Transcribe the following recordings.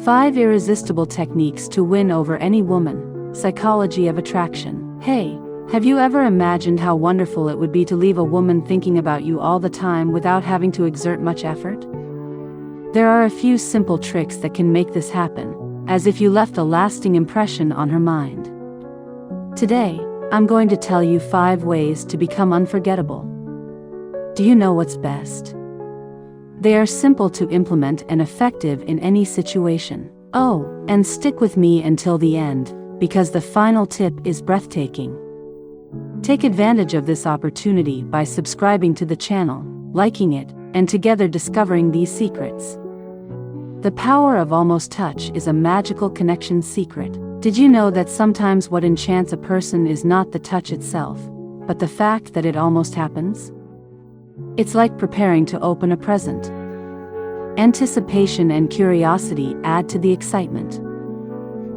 5 Irresistible Techniques to Win Over Any Woman. Psychology of Attraction. Hey, have you ever imagined how wonderful it would be to leave a woman thinking about you all the time without having to exert much effort? There are a few simple tricks that can make this happen, as if you left a lasting impression on her mind. Today, I'm going to tell you 5 ways to become unforgettable. Do you know what's best? They are simple to implement and effective in any situation. Oh, and stick with me until the end, because the final tip is breathtaking. Take advantage of this opportunity by subscribing to the channel, liking it, and together discovering these secrets. The power of almost touch is a magical connection secret. Did you know that sometimes what enchants a person is not the touch itself, but the fact that it almost happens? It's like preparing to open a present. Anticipation and curiosity add to the excitement.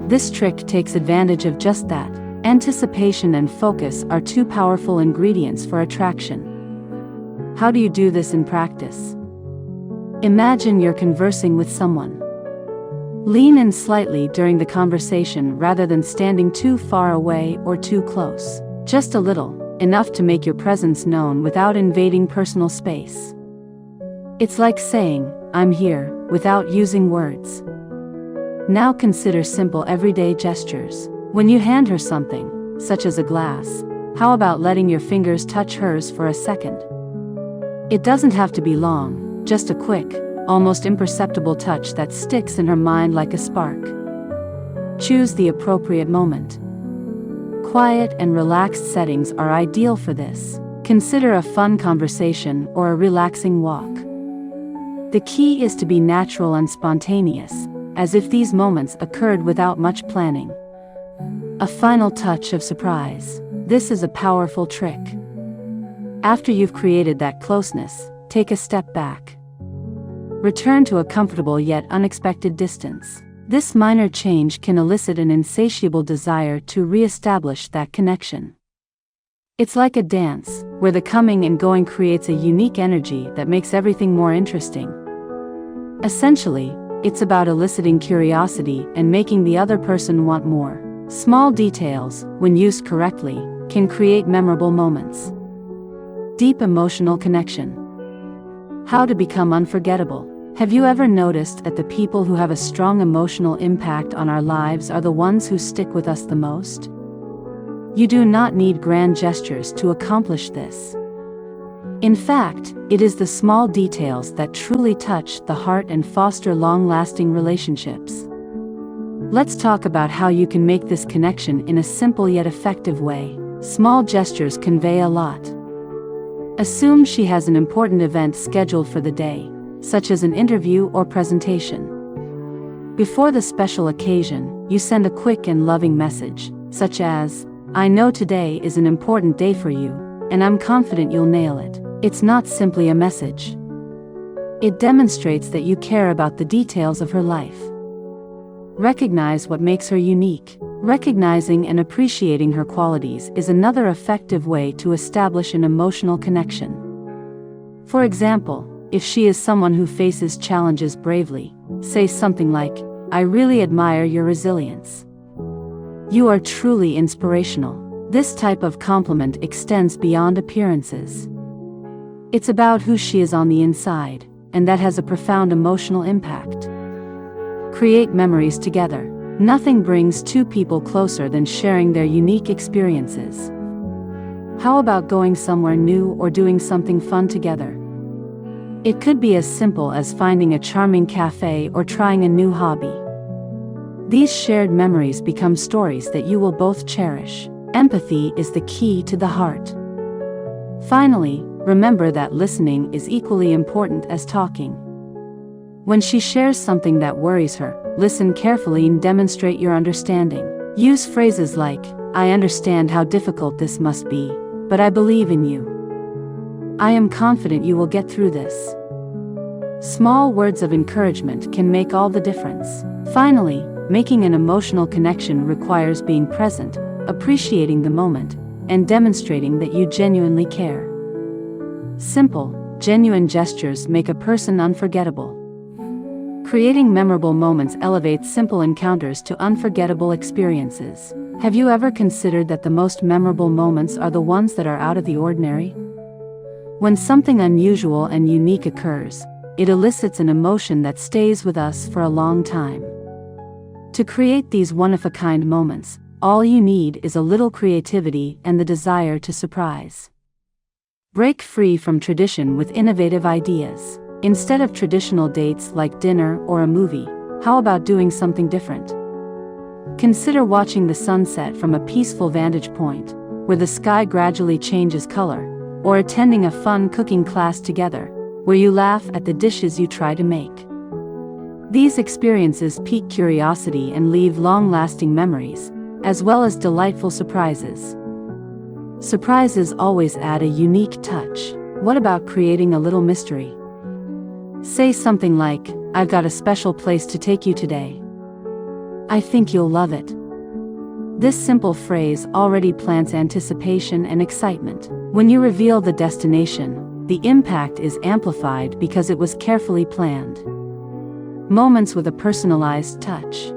This trick takes advantage of just that. Anticipation and focus are 2 powerful ingredients for attraction. How do you do this in practice? Imagine you're conversing with someone. Lean in slightly during the conversation rather than standing too far away or too close. Just a little, enough to make your presence known without invading personal space. It's like saying, "I'm here," without using words. Now consider simple everyday gestures. When you hand her something, such as a glass, how about letting your fingers touch hers for a second? It doesn't have to be long, just a quick, almost imperceptible touch that sticks in her mind like a spark. Choose the appropriate moment. Quiet and relaxed settings are ideal for this. Consider a fun conversation or a relaxing walk. The key is to be natural and spontaneous, as if these moments occurred without much planning. A final touch of surprise. This is a powerful trick. After you've created that closeness, take a step back. Return to a comfortable yet unexpected distance. This minor change can elicit an insatiable desire to re-establish that connection. It's like a dance, where the coming and going creates a unique energy that makes everything more interesting. Essentially, it's about eliciting curiosity and making the other person want more. Small details, when used correctly, can create memorable moments. Deep emotional connection. How to become unforgettable. Have you ever noticed that the people who have a strong emotional impact on our lives are the ones who stick with us the most? You do not need grand gestures to accomplish this. In fact, it is the small details that truly touch the heart and foster long-lasting relationships. Let's talk about how you can make this connection in a simple yet effective way. Small gestures convey a lot. Assume she has an important event scheduled for the day, such as an interview or presentation. Before the special occasion, you send a quick and loving message, such as, "I know today is an important day for you, and I'm confident you'll nail it." It's not simply a message. It demonstrates that you care about the details of her life. Recognize what makes her unique. Recognizing and appreciating her qualities is another effective way to establish an emotional connection. For example, if she is someone who faces challenges bravely, say something like, "I really admire your resilience. You are truly inspirational." This type of compliment extends beyond appearances. It's about who she is on the inside, and that has a profound emotional impact. Create memories together. Nothing brings 2 people closer than sharing their unique experiences. How about going somewhere new or doing something fun together? It could be as simple as finding a charming cafe or trying a new hobby. These shared memories become stories that you will both cherish. Empathy is the key to the heart. Finally, remember that listening is equally important as talking. When she shares something that worries her, listen carefully and demonstrate your understanding. Use phrases like, "I understand how difficult this must be, but I believe in you. I am confident you will get through this." Small words of encouragement can make all the difference. Finally, making an emotional connection requires being present, appreciating the moment, and demonstrating that you genuinely care. Simple, genuine gestures make a person unforgettable. Creating memorable moments elevates simple encounters to unforgettable experiences. Have you ever considered that the most memorable moments are the ones that are out of the ordinary? When something unusual and unique occurs, it elicits an emotion that stays with us for a long time. To create these one-of-a-kind moments, all you need is a little creativity and the desire to surprise. Break free from tradition with innovative ideas. Instead of traditional dates like dinner or a movie, how about doing something different? Consider watching the sunset from a peaceful vantage point, where the sky gradually changes color, or attending a fun cooking class together, where you laugh at the dishes you try to make. These experiences pique curiosity and leave long-lasting memories, as well as delightful surprises. Surprises always add a unique touch. What about creating a little mystery? Say something like, "I've got a special place to take you today. I think you'll love it." This simple phrase already plants anticipation and excitement. When you reveal the destination, the impact is amplified because it was carefully planned. Moments with a personalized touch.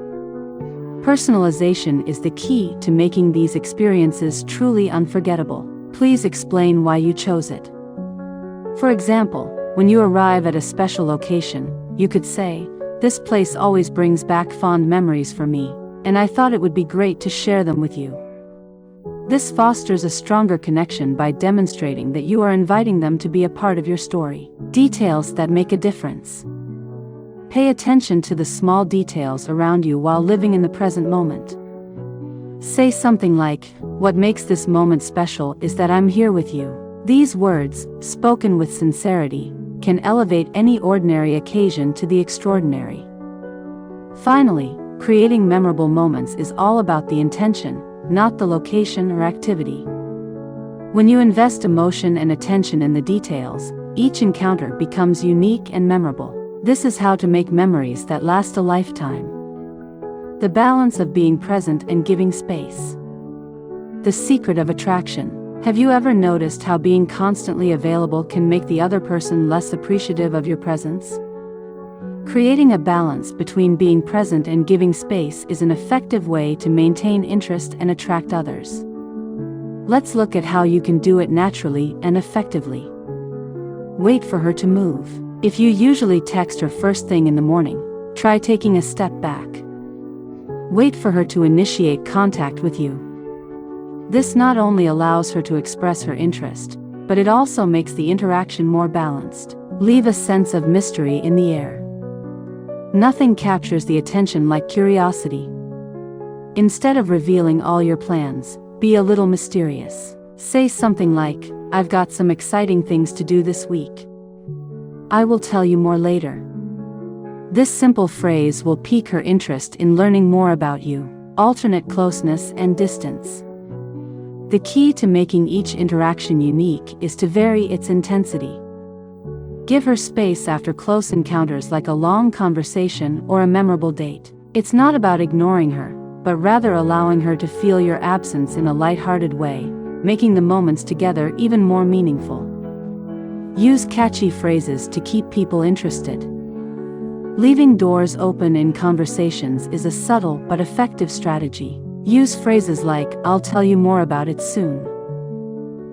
Personalization is the key to making these experiences truly unforgettable. Please explain why you chose it. For example, when you arrive at a special location, you could say, "This place always brings back fond memories for me, and I thought it would be great to share them with you." This fosters a stronger connection by demonstrating that you are inviting them to be a part of your story. Details that make a difference. Pay attention to the small details around you while living in the present moment. Say something like, "What makes this moment special is that I'm here with you." These words, spoken with sincerity, can elevate any ordinary occasion to the extraordinary. Finally, creating memorable moments is all about the intention, not the location or activity. When you invest emotion and attention in the details, each encounter becomes unique and memorable. This is how to make memories that last a lifetime. The balance of being present and giving space. The secret of attraction. Have you ever noticed how being constantly available can make the other person less appreciative of your presence? Creating a balance between being present and giving space is an effective way to maintain interest and attract others. Let's look at how you can do it naturally and effectively. Wait for her to move. If you usually text her first thing in the morning, try taking a step back. Wait for her to initiate contact with you. This not only allows her to express her interest, but it also makes the interaction more balanced. Leave a sense of mystery in the air. Nothing captures the attention like curiosity. Instead of revealing all your plans, be a little mysterious. Say something like, "I've got some exciting things to do this week. I will tell you more later." This simple phrase will pique her interest in learning more about you. Alternate closeness and distance. The key to making each interaction unique is to vary its intensity. Give her space after close encounters like a long conversation or a memorable date. It's not about ignoring her, but rather allowing her to feel your absence in a lighthearted way, making the moments together even more meaningful. Use catchy phrases to keep people interested. Leaving doors open in conversations is a subtle but effective strategy. Use phrases like, "I'll tell you more about it soon."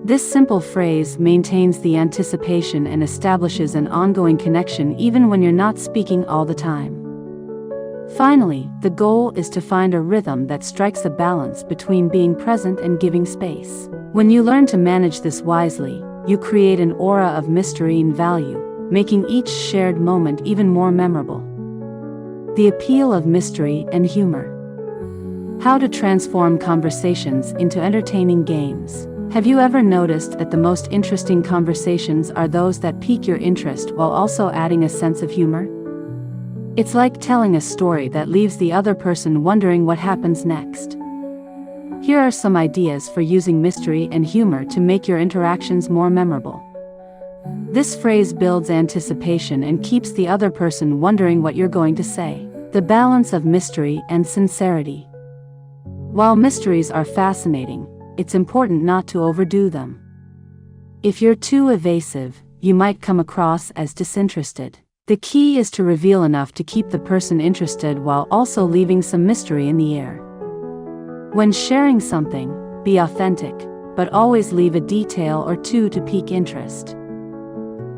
This simple phrase maintains the anticipation and establishes an ongoing connection even when you're not speaking all the time. Finally, the goal is to find a rhythm that strikes a balance between being present and giving space. When you learn to manage this wisely, you create an aura of mystery and value, making each shared moment even more memorable. The appeal of mystery and humor. How to transform conversations into entertaining games. Have you ever noticed that the most interesting conversations are those that pique your interest while also adding a sense of humor? It's like telling a story that leaves the other person wondering what happens next. Here are some ideas for using mystery and humor to make your interactions more memorable. This phrase builds anticipation and keeps the other person wondering what you're going to say. The balance of mystery and sincerity. While mysteries are fascinating, it's important not to overdo them. If you're too evasive, you might come across as disinterested. The key is to reveal enough to keep the person interested while also leaving some mystery in the air. When sharing something, be authentic, but always leave a detail or two to pique interest.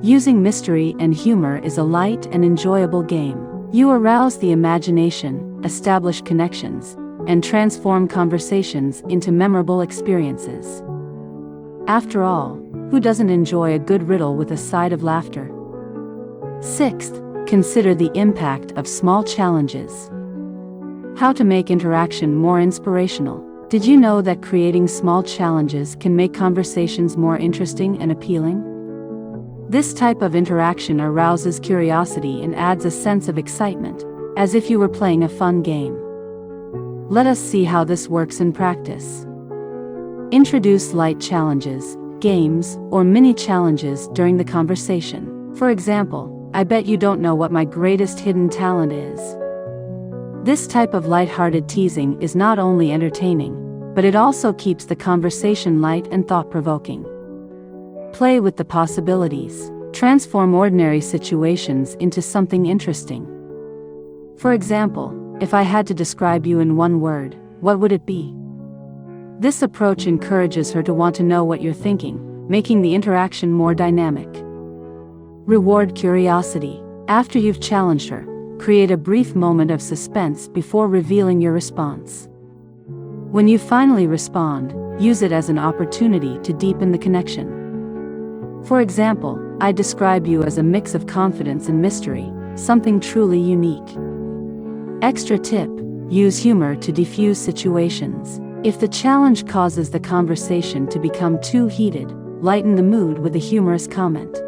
Using mystery and humor is a light and enjoyable game. You arouse the imagination, establish connections, and transform conversations into memorable experiences. After all, who doesn't enjoy a good riddle with a side of laughter? Sixth, consider the impact of small challenges. How to make interaction more inspirational. Did you know that creating small challenges can make conversations more interesting and appealing? This type of interaction arouses curiosity and adds a sense of excitement, as if you were playing a fun game. Let us see how this works in practice. Introduce light challenges, games, or mini challenges during the conversation. For example, I bet you don't know what my greatest hidden talent is. This type of lighthearted teasing is not only entertaining, but it also keeps the conversation light and thought-provoking. Play with the possibilities. Transform ordinary situations into something interesting. For example, if I had to describe you in one word, what would it be? This approach encourages her to want to know what you're thinking, making the interaction more dynamic. Reward curiosity. After you've challenged her, create a brief moment of suspense before revealing your response. When you finally respond, use it as an opportunity to deepen the connection. For example, I describe you as a mix of confidence and mystery, something truly unique. Extra tip: use humor to defuse situations. If the challenge causes the conversation to become too heated, lighten the mood with a humorous comment.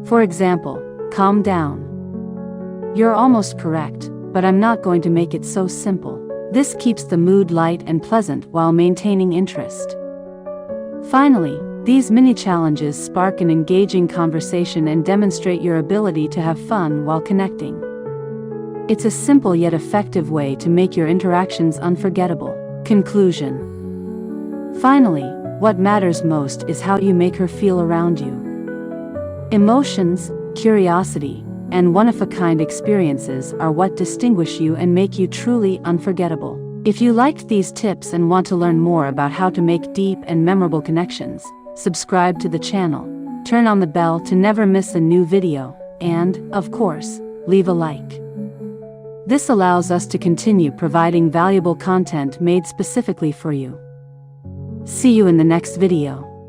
For example, calm down. You're almost correct, but I'm not going to make it so simple. This keeps the mood light and pleasant while maintaining interest. Finally, these mini challenges spark an engaging conversation and demonstrate your ability to have fun while connecting. It's a simple yet effective way to make your interactions unforgettable. Conclusion. Finally, what matters most is how you make her feel around you. Emotions, curiosity, and one-of-a-kind experiences are what distinguish you and make you truly unforgettable. If you liked these tips and want to learn more about how to make deep and memorable connections, subscribe to the channel, turn on the bell to never miss a new video, and, of course, leave a like. This allows us to continue providing valuable content made specifically for you. See you in the next video.